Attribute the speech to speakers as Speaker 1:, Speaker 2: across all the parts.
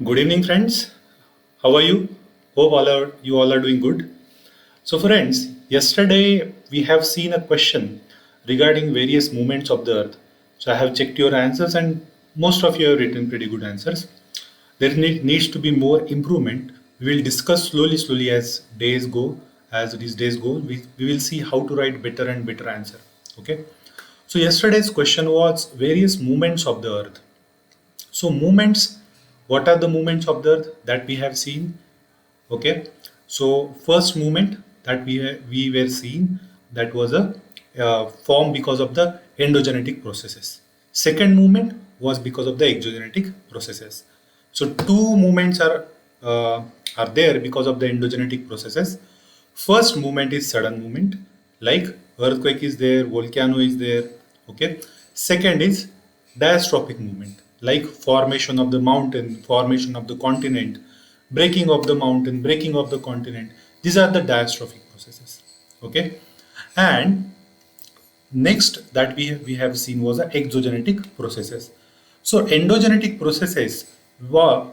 Speaker 1: Good evening, friends. How are you? Hope you all are doing good. So, friends, yesterday we have seen a question regarding various movements of the Earth. So, I have checked your answers, and most of you have written pretty good answers. There needs to be more improvement. We will discuss slowly as days go. As these days go, we will see how to write better and better answer. Okay. So, yesterday's question was various movements of the Earth. So movements, what are the movements of the earth that we have seen? Okay, so first movement that we were seeing, that was a form because of the endogenetic processes. Second movement was because of the exogenetic processes. So two movements are there because of the endogenetic processes. First movement is sudden movement, like earthquake is there, volcano is there. Okay. Second is diastrophic movement, like formation of the mountain, formation of the continent, breaking of the mountain, breaking of the continent. These are the diastrophic processes. Okay. And next that we have seen was the exogenetic processes. So endogenetic processes were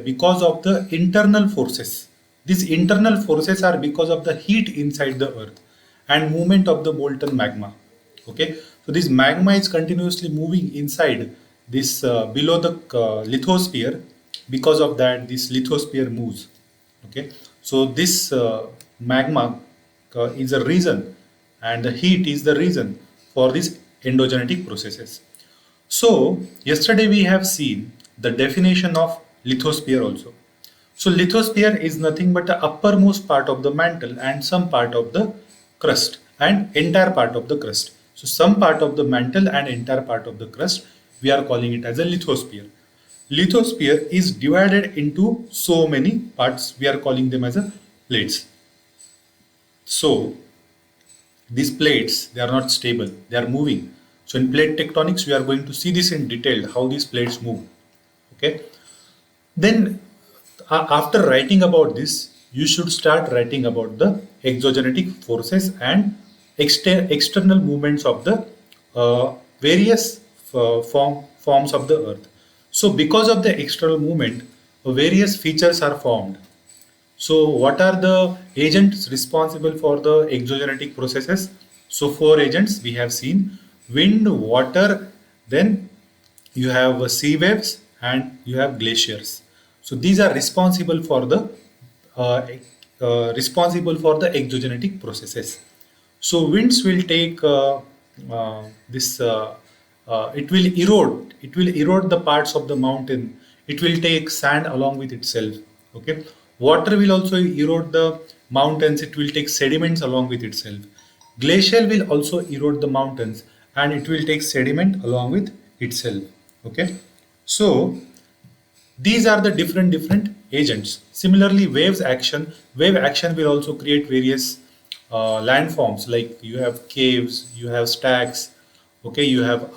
Speaker 1: because of the internal forces. These internal forces are because of the heat inside the earth and movement of the molten magma. Okay, so this magma is continuously moving inside this below the lithosphere. Because of that, this lithosphere moves. Okay, so this magma is a reason, and the heat is the reason for these endogenetic processes. So yesterday we have seen the definition of lithosphere also. So lithosphere is nothing but the uppermost part of the mantle and some part of the crust and entire part of the crust. So some part of the mantle and entire part of the crust, we are calling it as a lithosphere. Lithosphere is divided into so many parts. We are calling them as a plates. So these plates, they are not stable, they are moving. So in plate tectonics, we are going to see this in detail, how these plates move. Okay. Then after writing about this, you should start writing about the exogenetic forces and external movements of the various forms of the earth. So because of the external movement, various features are formed. So what are the agents responsible for the exogenetic processes? So four agents we have seen: wind, water, then you have sea waves, and you have glaciers. So these are uh, responsible for the exogenetic processes. So winds will take this. It will erode the parts of the mountain. It will take sand along with itself. Okay. Water will also erode the mountains. It will take sediments along with itself. Glacial will also erode the mountains, and it will take sediment along with itself. Okay. So these are the different agents. Similarly, wave action will also create various landforms, like you have caves, you have stacks, okay, you have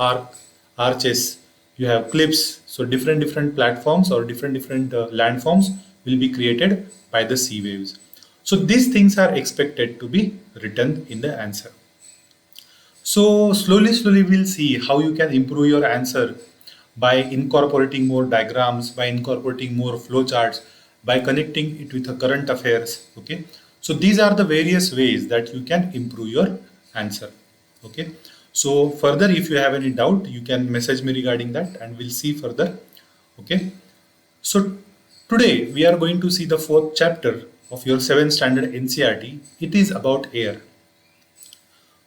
Speaker 1: arches, you have cliffs. So different platforms or different landforms will be created by the sea waves. So these things are expected to be written in the answer. So slowly we'll see how you can improve your answer by incorporating more diagrams, by incorporating more flowcharts, by connecting it with the current affairs. Okay. So these are the various ways that you can improve your answer. Okay. So further, if you have any doubt, you can message me regarding that and we'll see further. Okay. So today we are going to see the fourth chapter of your 7th standard NCRT. It is about air.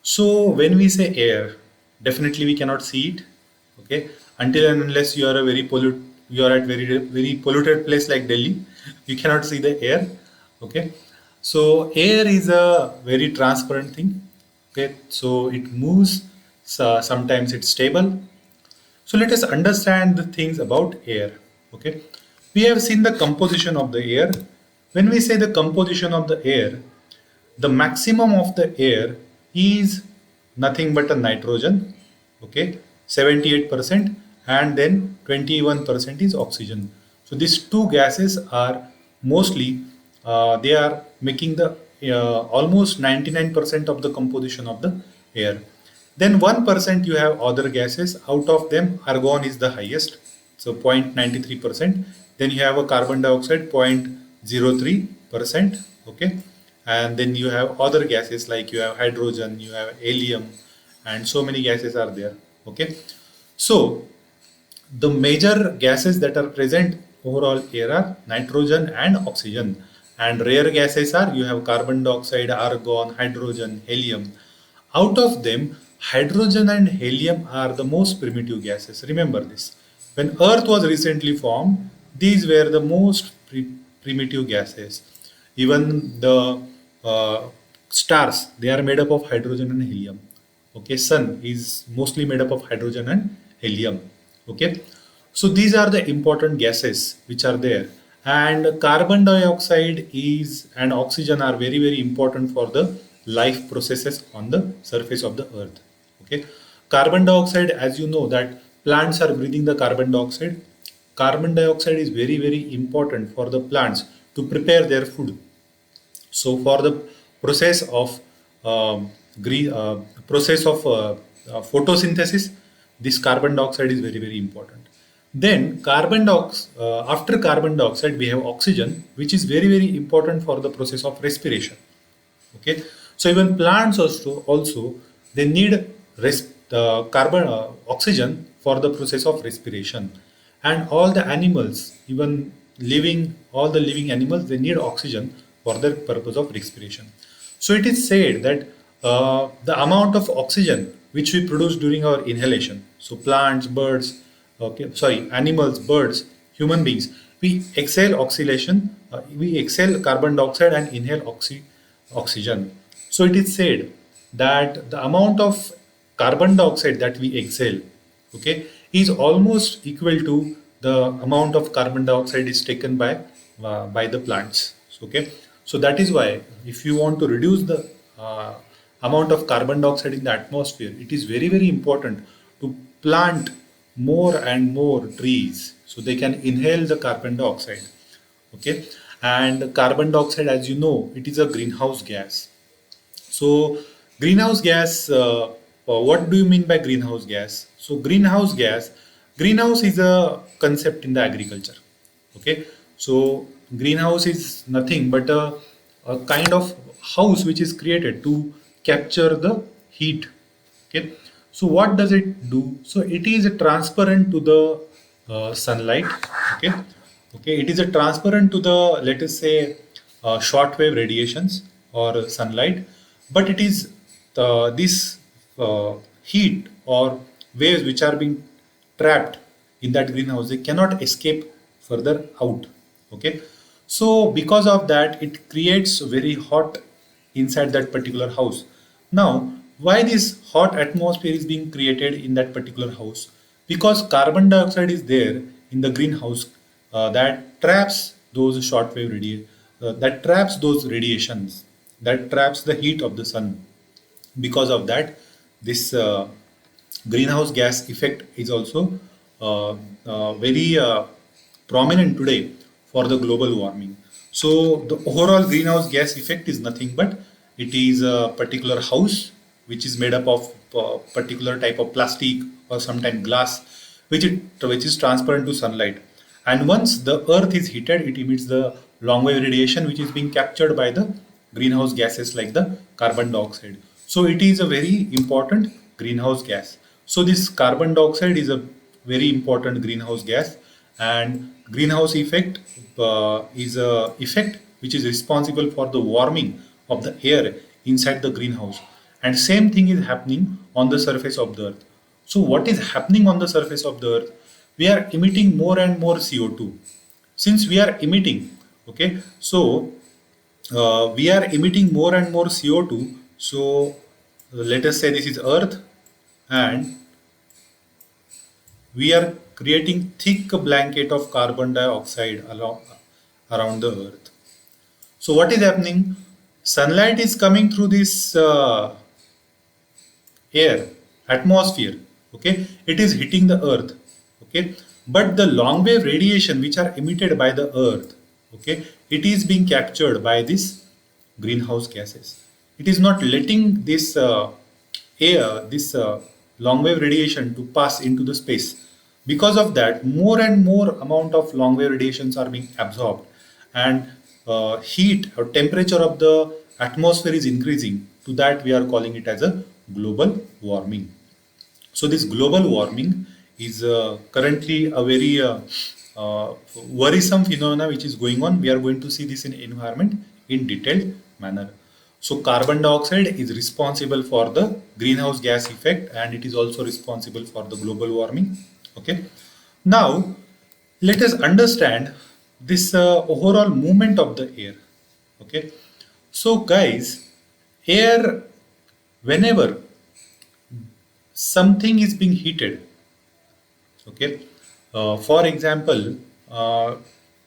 Speaker 1: So when we say air, definitely we cannot see it. Okay, until and unless you are a you are at very polluted place like Delhi, you cannot see the air. Okay, so air is a very transparent thing. Okay, so it moves. So sometimes it's stable. So let us understand the things about air. Okay, we have seen the composition of the air. When we say the composition of the air, the maximum of the air is nothing but a nitrogen, okay, 78%, and then 21% is oxygen. So these two gases are mostly they are making the almost 99% of the composition of the air. Then 1% you have other gases. Out of them, argon is the highest, so 0.93%. Then you have a carbon dioxide 0.03%. Okay, and then you have other gases like you have hydrogen, you have helium, and so many gases are there. Okay, so the major gases that are present overall air are nitrogen and oxygen, and rare gases are you have carbon dioxide, argon, hydrogen, helium. Out of them, hydrogen and helium are the most primitive gases. Remember this. When Earth was recently formed, these were the most primitive gases. Even the stars, they are made up of hydrogen and helium. Okay, sun is mostly made up of hydrogen and helium. Okay, so these are the important gases which are there, and carbon dioxide is and oxygen are very important for the life processes on the surface of the earth. Okay, carbon dioxide, as you know that plants are breathing the carbon dioxide. Carbon dioxide is very important for the plants to prepare their food. So for the process of process of photosynthesis, this carbon dioxide is very important. Then after carbon dioxide, we have oxygen, which is very important for the process of respiration. Okay, so even plants also they need carbon oxygen for the process of respiration, and all the animals, even all the living animals, they need oxygen for the purpose of respiration. So it is said that the amount of oxygen which we produce during our inhalation, so plants, birds, okay, sorry, animals, birds, human beings, we exhale we exhale carbon dioxide and inhale oxygen. So it is said that the amount of carbon dioxide that we exhale, okay, is almost equal to the amount of carbon dioxide is taken by the plants. Okay, so that is why if you want to reduce the amount of carbon dioxide in the atmosphere, it is very important to plant more and more trees so they can inhale the carbon dioxide. Okay, and carbon dioxide, as you know, it is a greenhouse gas. So greenhouse gas, what do you mean by greenhouse gas? So greenhouse is a concept in the agriculture. Okay, so greenhouse is nothing but a kind of house which is created to capture the heat. Okay, so what does it do? So it is transparent to the sunlight. Okay, okay, it is a transparent to the, let us say, shortwave radiations or sunlight, but it is this heat or waves which are being trapped in that greenhouse, they cannot escape further out. Okay, so because of that, it creates very hot inside that particular house. Now, why this hot atmosphere is being created in that particular house? Because carbon dioxide is there in the greenhouse that traps those that traps those radiations, that traps the heat of the sun. Because of that, this greenhouse gas effect is also very prominent today for the global warming. So the overall greenhouse gas effect is nothing but it is a particular house which is made up of particular type of plastic or sometimes glass, which is transparent to sunlight. And once the earth is heated, it emits the long wave radiation which is being captured by the greenhouse gases like the carbon dioxide. So it is a very important greenhouse gas. So this carbon dioxide is a very important greenhouse gas, and greenhouse effect is a effect which is responsible for the warming of the air inside the greenhouse. And same thing is happening on the surface of the earth. So what is happening on the surface of the earth? We are emitting more and more CO2. Since we are emitting, okay, so we are emitting more and more CO2. So let us say this is earth, and we are creating thick blanket of carbon dioxide around the earth. So what is happening? Sunlight is coming through this air, atmosphere. Okay, it is hitting the earth. Okay, but the long wave radiation which are emitted by the earth, okay, it is being captured by this greenhouse gases. It is not letting this long wave radiation to pass into the space. Because of that, more and more amount of long wave radiations are being absorbed, and heat or temperature of the atmosphere is increasing. To that, we are calling it as a global warming. So this global warming is currently a very worrisome phenomena which is going on. We are going to see this in environment in detailed manner. So carbon dioxide is responsible for the greenhouse gas effect, and it is also responsible for the global warming. Okay. Now let us understand this overall movement of the air. Okay. So guys, air, whenever something is being heated, okay, for example,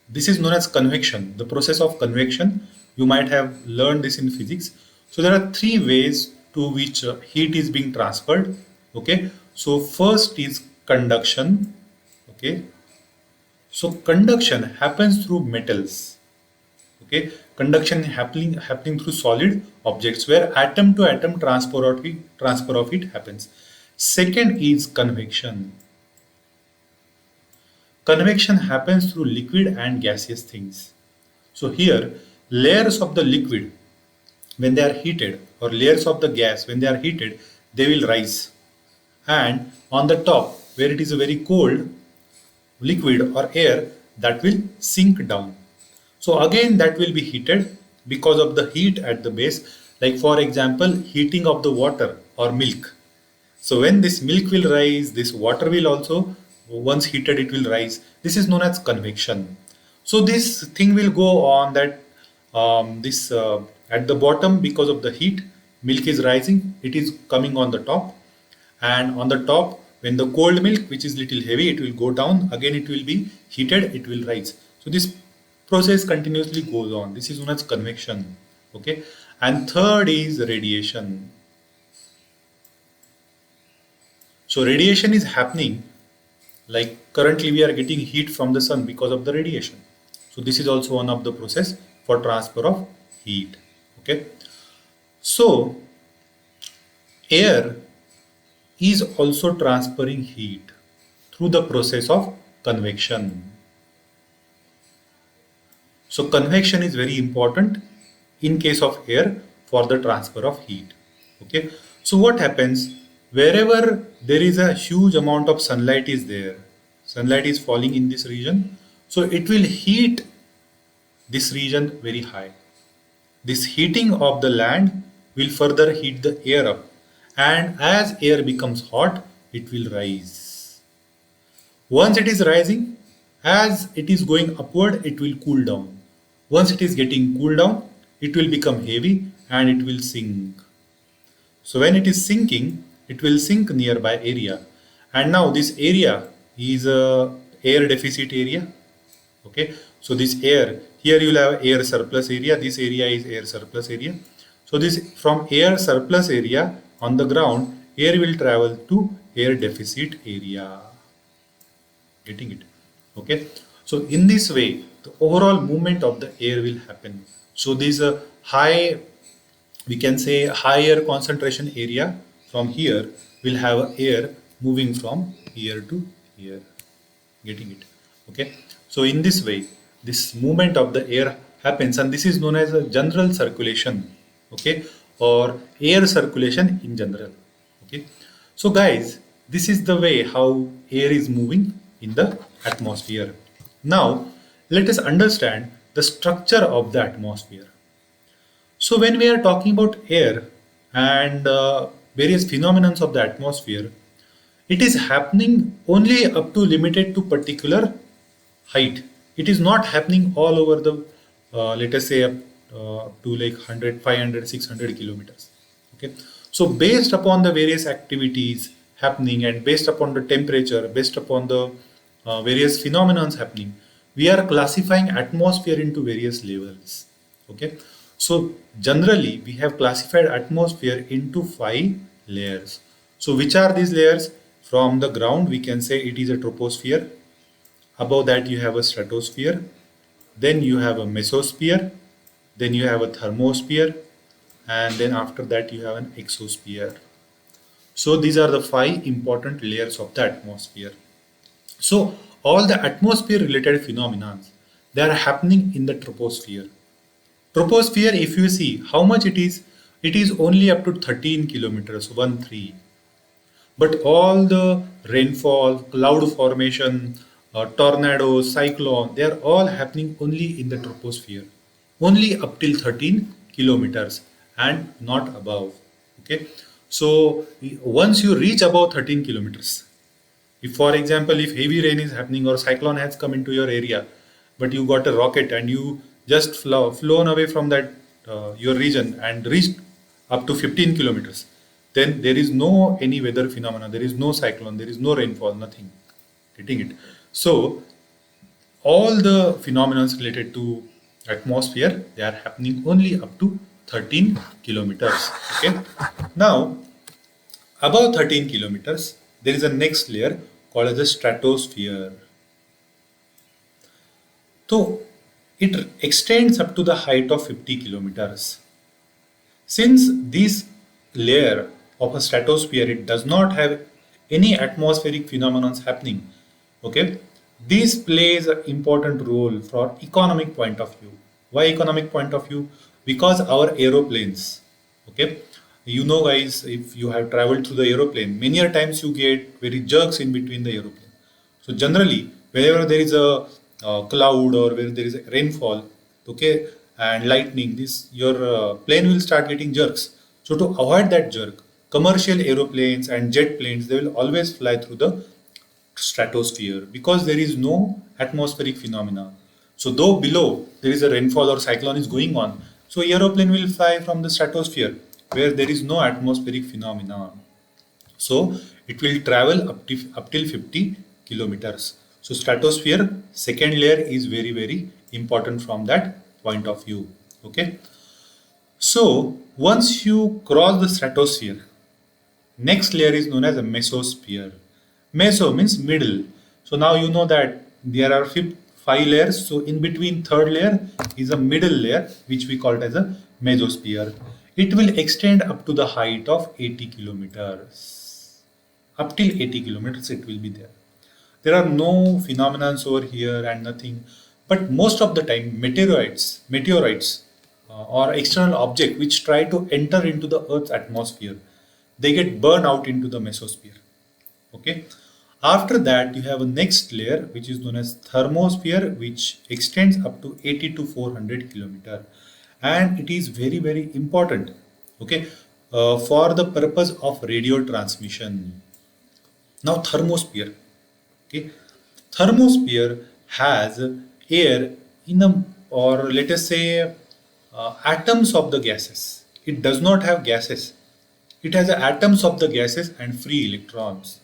Speaker 1: this is known as convection, the process of convection. You might have learned this in physics. So there are three ways to which heat is being transferred. Okay, so first is conduction. Okay, so conduction happens through metals. Okay, conduction happening through solid objects where atom to atom transfer of heat happens. Second is convection. Convection happens through liquid and gaseous things. So here, layers of the liquid, when they are heated, or layers of the gas, when they are heated, they will rise. And on the top, where it is a very cold liquid or air, that will sink down. So again, that will be heated because of the heat at the base. Like for example, heating of the water or milk. So when this milk will rise, this water will also, once heated, it will rise. This is known as convection. So this thing will go on that this at the bottom, because of the heat, milk is rising. It is coming on the top, and on the top, when the cold milk, which is little heavy, it will go down. Again, it will be heated. It will rise. So this process continuously goes on. This is known as convection. Okay, and third is radiation. So radiation is happening, like currently we are getting heat from the sun because of the radiation. So this is also one of the process for transfer of heat. Okay. So air is also transferring heat through the process of convection. So convection is very important in case of air for the transfer of heat. Okay. So what happens wherever there is a huge amount of sunlight is there, sunlight is falling in this region, so it will heat this region very high. This heating of the land will further heat the air up, and as air becomes hot, it will rise. Once it is rising, as it is going upward, it will cool down. Once it is getting cooled down, it will become heavy and it will sink. So when it is sinking, it will sink nearby area. And now this area is a air deficit area. Okay. So this air, here you will have air surplus area. This area is air surplus area. So this, from air surplus area on the ground, air will travel to air deficit area. Getting it? Okay. So in this way, the overall movement of the air will happen. So this high, we can say higher concentration area from here will have air moving from here to here. Getting it? Okay. So in this way, this movement of the air happens, and this is known as a general circulation. Okay, or air circulation in general. Okay. So guys, this is the way how air is moving in the atmosphere. Now let us understand the structure of the atmosphere. So when we are talking about air and various phenomena of the atmosphere, it is happening only up to limited to particular height. It is not happening all over the, let us say up to like 100, 500, 600 kilometers. Okay. So based upon the various activities happening, and based upon the temperature, based upon the various phenomena happening, we are classifying atmosphere into various levels. Okay. So generally we have classified atmosphere into 5 layers. So which are these layers? From the ground we can say it is a troposphere. Above that you have a stratosphere. Then you have a mesosphere. Then you have a thermosphere. And then after that you have an exosphere. So these are the 5 important layers of the atmosphere. So all the atmosphere related phenomena, they are happening in the troposphere. Troposphere, if you see how much it is only up to 13 kilometers, 1 3. But all the rainfall, cloud formation, tornadoes, cyclone, they are all happening only in the troposphere, only up till 13 kilometers and not above. Okay, so once you reach above 13 kilometers, if, for example, if heavy rain is happening or cyclone has come into your area, but you got a rocket and you just flown away from that your region and reached up to 15 kilometers, then there is no any weather phenomena, there is no cyclone, there is no rainfall, nothing. Getting it? So all the phenomena related to atmosphere, they are happening only up to 13 kilometers. Okay. Now above 13 kilometers, there is a next layer called as the stratosphere. So it extends up to the height of 50 kilometers. Since this layer of a stratosphere, it does not have any atmospheric phenomena happening, okay, this plays an important role for economic point of view. Why economic point of view? Because our aeroplanes, okay, you know guys, if you have traveled through the aeroplane, many a times you get very jerks in between the aeroplane. So generally, whenever there is a cloud or where there is a rainfall, okay, and lightning, this your plane will start getting jerks. So to avoid that jerk, commercial aeroplanes and jet planes, they will always fly through the stratosphere because there is no atmospheric phenomena. So though below there is a rainfall or cyclone is going on, so aeroplane will fly from the stratosphere where there is no atmospheric phenomena. So it will travel up till 50 kilometers. So stratosphere, second layer is very, very important from that point of view. Okay. So once you cross the stratosphere, next layer is known as a mesosphere. Meso means middle. So now you know that there are five layers. So in between third layer is a middle layer, which we call it as a mesosphere. It will extend up to the height of 80 kilometers. Up till 80 kilometers it will be there. There are no phenomena over here and nothing. But most of the time meteorites or external object which try to enter into the Earth's atmosphere, they get burned out into the mesosphere. Okay. After that, you have a next layer which is known as thermosphere, which extends up to 80 to 400 kilometer, and it is very very important. Okay, for the purpose of radio transmission. Now thermosphere. Okay, thermosphere has air in a, or let us say atoms of the gases. It does not have gases. It has atoms of the gases and free electrons.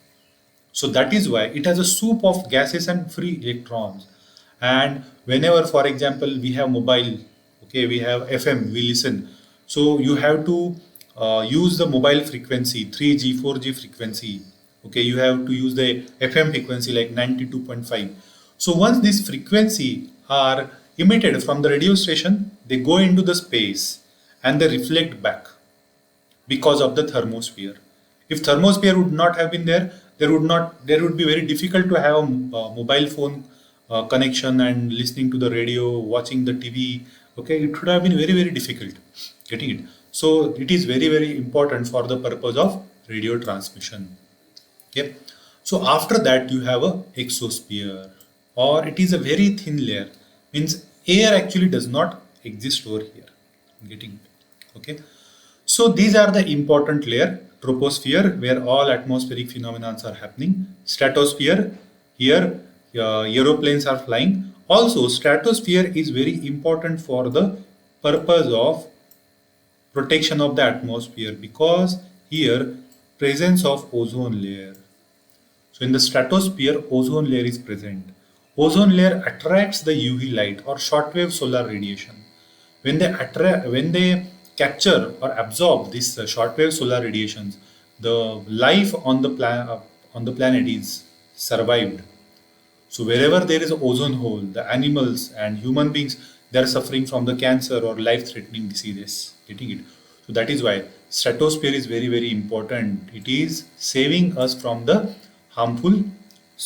Speaker 1: So that is why it has a soup of gases and free electrons. And whenever, for example, we have mobile, okay, we have FM, we listen. So you have to use the mobile frequency, 3G, 4G frequency. Okay, you have to use the FM frequency like 92.5. So once this frequency are emitted from the radio station, they go into the space and they reflect back because of the thermosphere. If thermosphere would not have been there, there would be very difficult to have a mobile phone connection and listening to the radio, watching the TV. Okay, it would have been very very difficult getting it. So it is very very important for the purpose of radio transmission. Okay. So after that you have a exosphere, or it is a very thin layer. Means air actually does not exist over here. Getting it. Okay. So these are the important layer. Troposphere, where all atmospheric phenomena are happening. Stratosphere, here aeroplanes are flying. Also, stratosphere is very important for the purpose of protection of the atmosphere, because here presence of ozone layer. So in the stratosphere, ozone layer is present. Ozone layer attracts the UV light or shortwave solar radiation. When they capture or absorb this shortwave solar radiations, the life on the planet is survived. So wherever there is ozone hole, the animals and human beings, they are suffering from the cancer or life-threatening diseases. Getting it? So that is why stratosphere is very very important. It is saving us from the harmful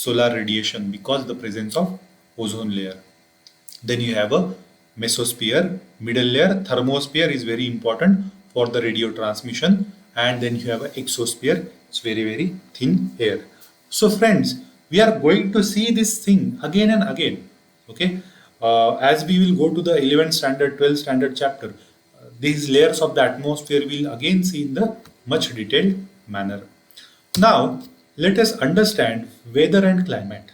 Speaker 1: solar radiation because the presence of ozone layer. Then you have a mesosphere, middle layer. Thermosphere is very important for the radio transmission, and then you have an exosphere. It's very thin air. So friends, we are going to see this thing again and again. Okay, as we will go to the 11th standard, 12th standard chapter, these layers of the atmosphere will again see in the much detailed manner. Now, let us understand weather and climate.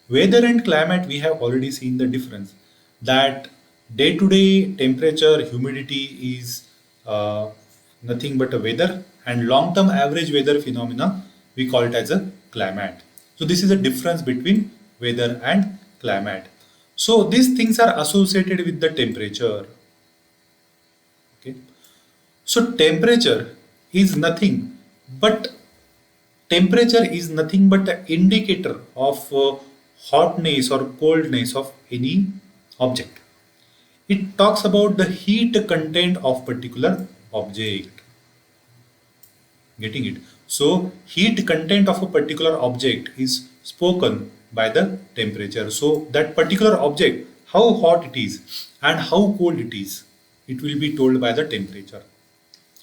Speaker 1: Weather and climate, we have already seen the difference that day to day temperature, humidity is nothing but a weather, and long term average weather phenomena we call it as a climate. So, this is a difference between weather and climate. So, these things are associated with the temperature. Okay. So, but temperature is nothing but an indicator of hotness or coldness of any object. It talks about the heat content of particular object. Getting it? So heat content of a particular object is spoken by the temperature. So that particular object, how hot it is and how cold it will be told by the temperature.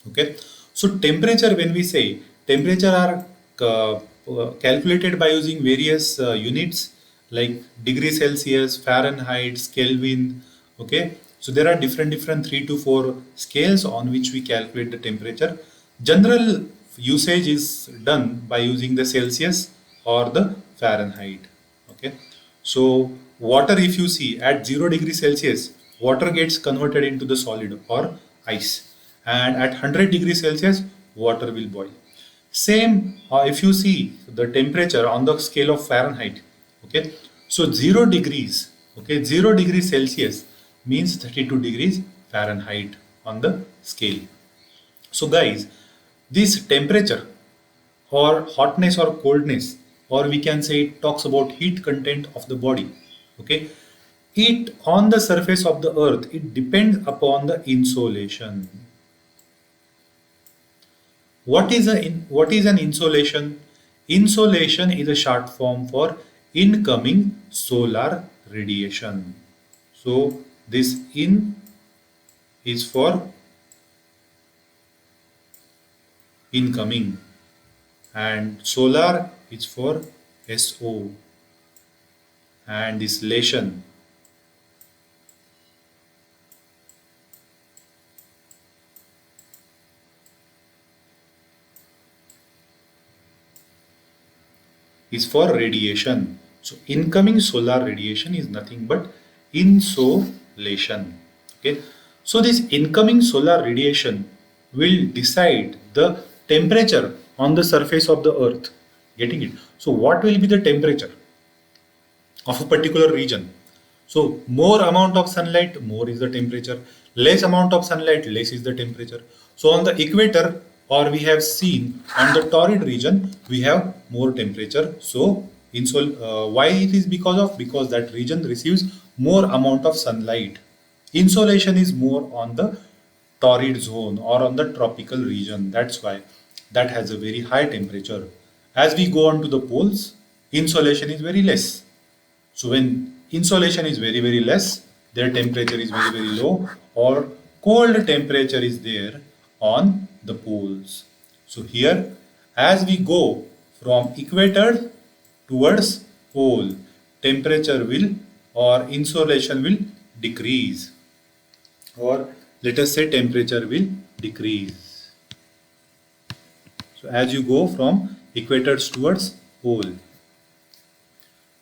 Speaker 1: Okay. So temperature, when we say temperature are calculated by using various units like degree Celsius, Fahrenheit, Kelvin. Okay, so there are different 3 to 4 scales on which we calculate the temperature. General usage is done by using the Celsius or the Fahrenheit. Okay, so water, if you see at 0 degrees Celsius, water gets converted into the solid or ice, and at 100 degrees Celsius, water will boil. Same if you see the temperature on the scale of Fahrenheit. Okay, so 0 degrees, okay, 0 degrees Celsius means 32 degrees Fahrenheit on the scale. So guys, this temperature or hotness or coldness, or we can say it talks about heat content of the body. Okay, it on the surface of the earth, it depends upon the insolation. What is an insolation? Insolation is a short form for incoming solar radiation. So this in is for incoming, and solar is for SO, and this lation is for radiation. So incoming solar radiation is nothing but insolation. Okay. So this incoming solar radiation will decide the temperature on the surface of the earth. Getting it? So what will be the temperature of a particular region? So more amount of sunlight, more is the temperature. Less amount of sunlight, less is the temperature. So on the equator, or we have seen on the torrid region, we have more temperature. So why it is because that region receives more amount of sunlight. Insolation is more on the torrid zone or on the tropical region. That's why that has a very high temperature. As we go on to the poles, insolation is very less. So when insolation is very less, their temperature is very low, or cold temperature is there on the poles. So here, as we go from equator towards pole, temperature will or insolation will decrease, or let us say temperature will decrease. So as you go from equators towards pole,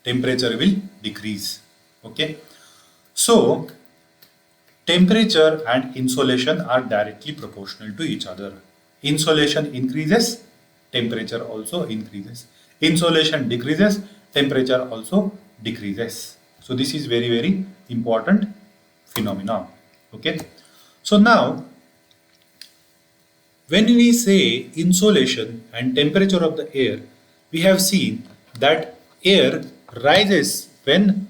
Speaker 1: temperature will decrease. Okay, so temperature and insolation are directly proportional to each other. Insolation increases, temperature also increases. Insolation decreases, temperature also decreases. So this is very important phenomena. Okay, so now when we say insolation and temperature of the air, we have seen that air rises when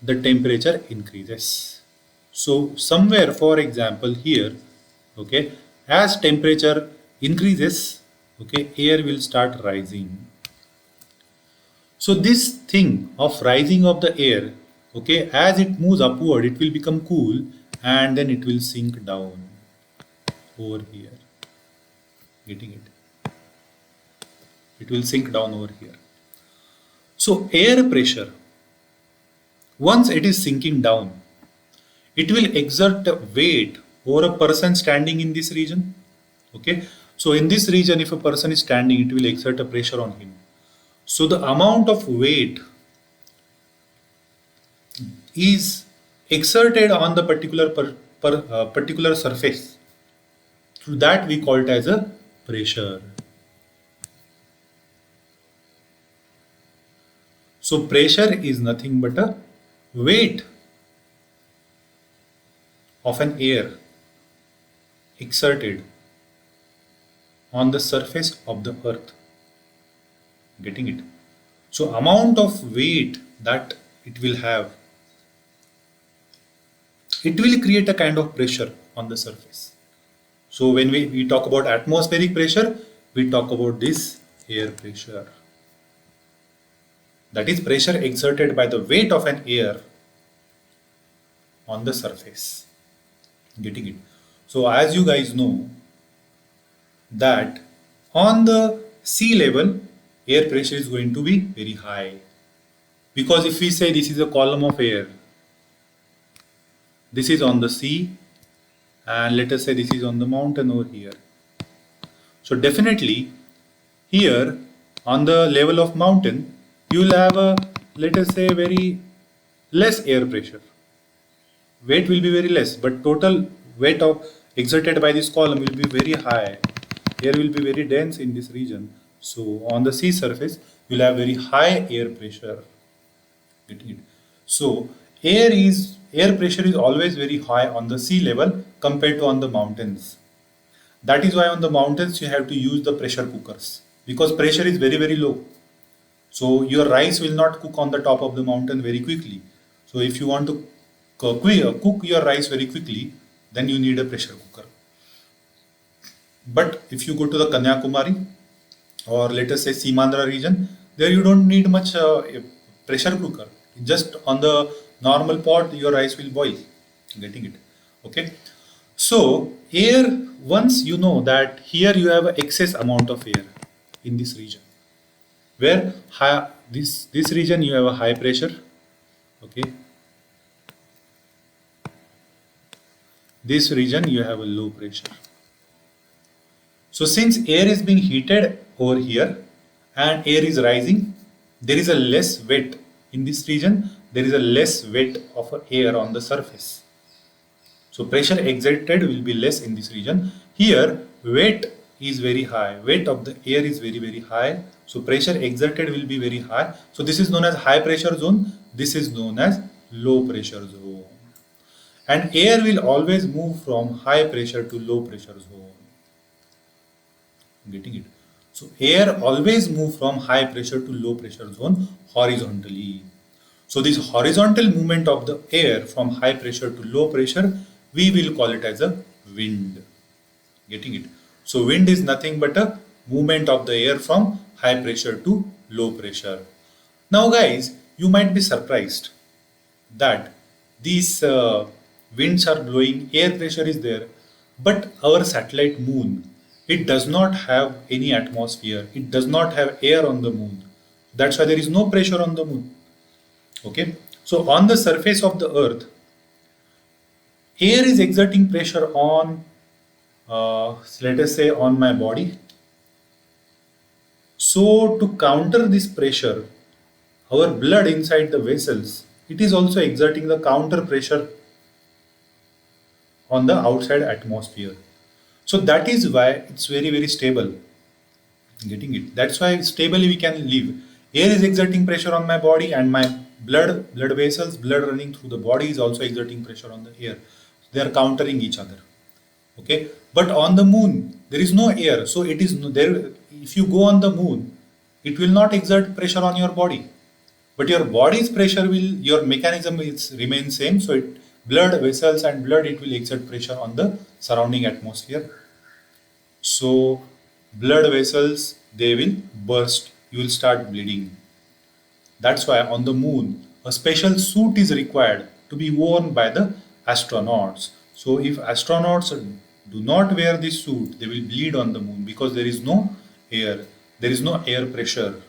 Speaker 1: the temperature increases. So somewhere, for example, here, okay, as temperature increases, okay, air will start rising. So this thing of rising of the air, okay, as it moves upward, it will become cool and then it will sink down over here. Getting it? It will sink down over here. So air pressure, once it is sinking down, it will exert a weight over a person standing in this region. Okay. So in this region, if a person is standing, it will exert a pressure on him. So the amount of weight is exerted on the particular surface. Through that we call it as a pressure. So pressure is nothing but a weight of an air exerted on the surface of the earth. Getting it? So amount of weight that it will have, it will create a kind of pressure on the surface. So when we talk about atmospheric pressure, we talk about this air pressure. That is pressure exerted by the weight of an air on the surface. Getting it? So as you guys know that on the sea level, air pressure is going to be very high. Because if we say this is a column of air, this is on the sea, and let us say this is on the mountain over here. So definitely here on the level of mountain, you will have a, let us say, very less air pressure. Weight will be very less, but total weight of exerted by this column will be very high. Air will be very dense in this region. So on the sea surface, you will have very high air pressure. So air pressure is always very high on the sea level compared to on the mountains. That is why on the mountains you have to use the pressure cookers, because pressure is very low. So your rice will not cook on the top of the mountain very quickly. So if you want to cook your rice very quickly, then you need a pressure cooker. But if you go to the Kanyakumari or let us say Simandra region, there you don't need much pressure cooker. Just on the normal pot, your rice will boil. Getting it? Okay. So air, once you know that here you have an excess amount of air in this region, where this region you have a high pressure. Okay. This region you have a low pressure. So since air is being heated over here and air is rising, there is a less weight in this region, there is a less weight of air on the surface. So pressure exerted will be less in this region. Here weight is very high, weight of the air is very high, so pressure exerted will be very high. So this is known as high pressure zone, this is known as low pressure zone. And air will always move from high pressure to low pressure zone. Getting it? So air always move from high pressure to low pressure zone horizontally. So this horizontal movement of the air from high pressure to low pressure, we will call it as a wind. Getting it? So wind is nothing but a movement of the air from high pressure to low pressure. Now guys, you might be surprised that these winds are blowing, air pressure is there, but our satellite moon, it does not have any atmosphere, it does not have air on the moon. That's why there is no pressure on the moon. Okay, so on the surface of the earth, air is exerting pressure on let us say on my body. So to counter this pressure, our blood inside the vessels, it is also exerting the counter pressure on the outside atmosphere. So that is why it's very stable. Getting it? That's why stably we can live. Air is exerting pressure on my body, and my blood vessels, blood running through the body is also exerting pressure on the air. They are countering each other. Okay, but on the moon there is no air, so it is there. If you go on the moon, it will not exert pressure on your body, but your body's pressure will, your mechanism is remain same. So it, blood vessels and blood, it will exert pressure on the surrounding atmosphere. So blood vessels, they will burst, you will start bleeding. That's why on the moon, a special suit is required to be worn by the astronauts. So if astronauts do not wear this suit, they will bleed on the moon because there is no air. There is no air pressure.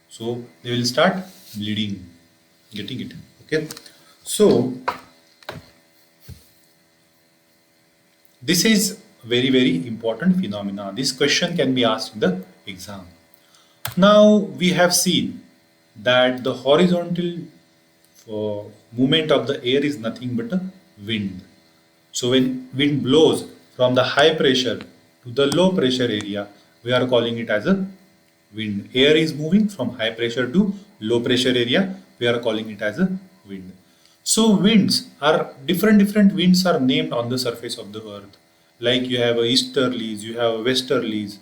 Speaker 1: So they will start bleeding. Getting it? Okay. So this is very important phenomena. This question can be asked in the exam. Now we have seen that the horizontal movement of the air is nothing but a wind. So when wind blows from the high pressure to the low pressure area, we are calling it as a wind. Air is moving from high pressure to low pressure area, we are calling it as a wind. So winds are different winds are named on the surface of the earth. Like you have a easterlies, you have westerlies,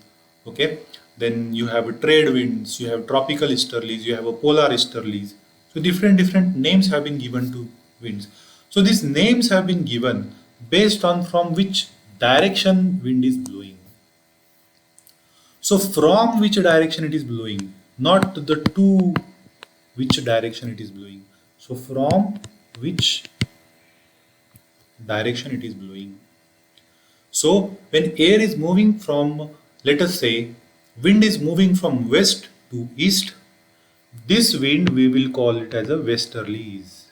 Speaker 1: okay? Then you have a trade winds, you have tropical easterlies, you have a polar easterlies. So different names have been given to winds. So these names have been given based on from which direction wind is blowing. So from which direction it is blowing, not the to which direction it is blowing. So from which direction it is blowing. So when air is moving from, let us say, wind is moving from west to east, this wind we will call it as a westerlies.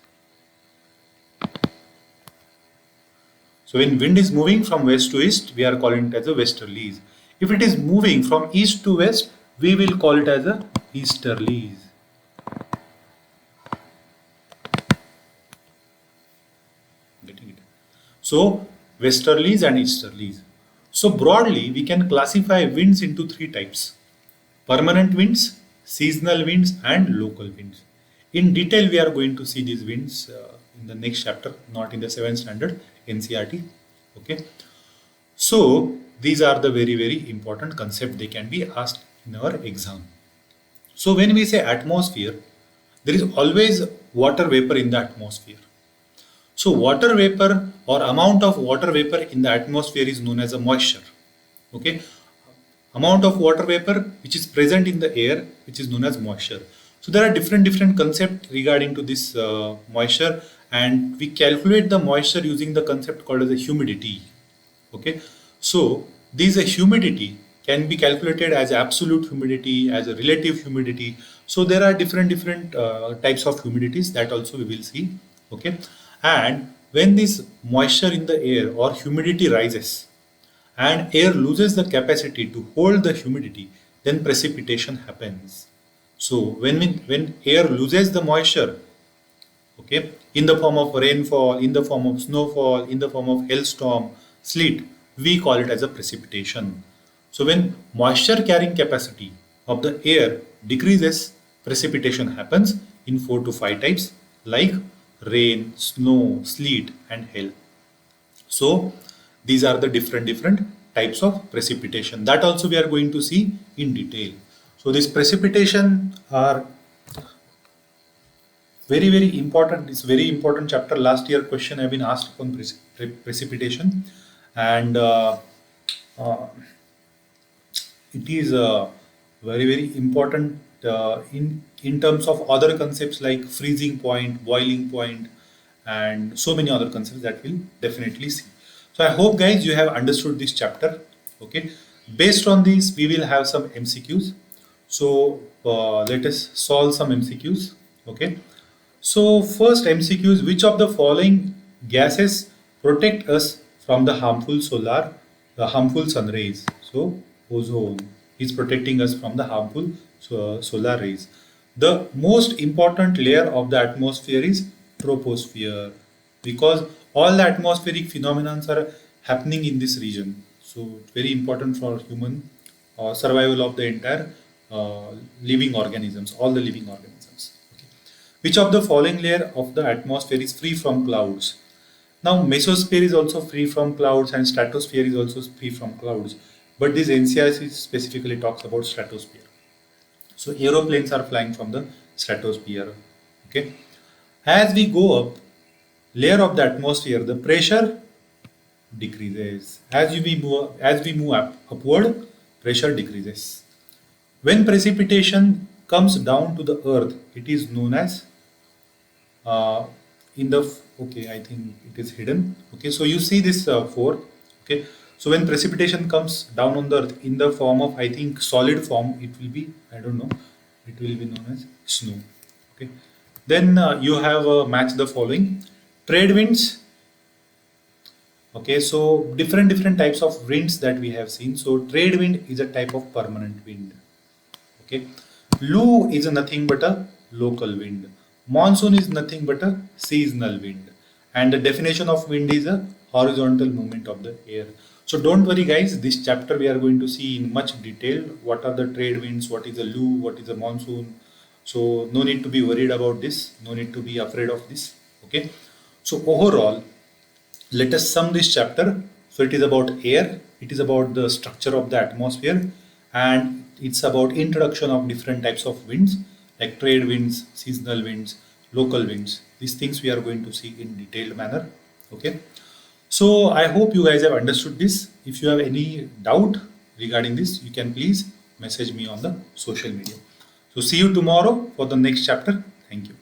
Speaker 1: So when wind is moving from west to east, we are calling it as a westerlies. If it is moving from east to west, we will call it as a easterlies. Getting it? So westerlies and easterlies. So broadly, we can classify winds into three types: permanent winds, seasonal winds, and local winds. In detail, we are going to see these winds in the next chapter, not in the 7th standard NCRT. Okay. So these are the very important concepts. They can be asked in our exam. So when we say atmosphere, there is always water vapor in the atmosphere. So water vapor or amount of water vapor in the atmosphere is known as a moisture. Okay. Amount of water vapor which is present in the air, which is known as moisture. So there are different concepts regarding to this moisture, and we calculate the moisture using the concept called as a humidity. Okay. So this humidity can be calculated as absolute humidity, as a relative humidity. So there are different types of humidities that also we will see. Okay. And when this moisture in the air or humidity rises and air loses the capacity to hold the humidity, then precipitation happens. So when air loses the moisture, okay, in the form of rainfall, in the form of snowfall, in the form of hailstorm, sleet, we call it as a precipitation. So when moisture carrying capacity of the air decreases, precipitation happens in 4 to 5 types like rain, snow, sleet, and hail. So these are the different types of precipitation that also we are going to see in detail. So this precipitation are very important. It's very important chapter. Last year question have been asked on precipitation, and it is very important in terms of other concepts like freezing point, boiling point, and so many other concepts that we'll definitely see. So I hope guys you have understood this chapter. Okay, based on this we will have some MCQs. So let us solve some MCQs. Okay, so first MCQ is, which of the following gases protect us from the harmful sun rays? So ozone is protecting us from the harmful solar rays. The most important layer of the atmosphere is troposphere, because all the atmospheric phenomena are happening in this region. So it's very important for human survival of the entire living organisms, all the living organisms. Okay. Which of the following layer of the atmosphere is free from clouds? Now mesosphere is also free from clouds and stratosphere is also free from clouds. But this NCRC specifically talks about stratosphere. So aeroplanes are flying from the stratosphere. Okay. As we go up layer of the atmosphere, the pressure decreases. As we move upward, pressure decreases. When precipitation comes down to the earth, it is known as uh, in the okay, I think it is hidden. Okay, so you see this four. Okay, so when precipitation comes down on the earth in the form of, I think, solid form, it will be, I don't know, it will be known as snow. Okay, then you have match the following trade winds. Okay, so different types of winds that we have seen. So trade wind is a type of permanent wind. Okay, Lu is nothing but a local wind. Monsoon is nothing but a seasonal wind. And the definition of wind is a horizontal movement of the air. So don't worry, guys. This chapter we are going to see in much detail. What are the trade winds? What is a Lu? What is a monsoon? So no need to be worried about this. No need to be afraid of this. Okay. So overall, let us sum this chapter. So it is about air, it is about the structure of the atmosphere, and it's about introduction of different types of winds like trade winds, seasonal winds, local winds. These things we are going to see in detailed manner. Okay. So I hope you guys have understood this. If you have any doubt regarding this, you can please message me on the social media. So see you tomorrow for the next chapter. Thank you.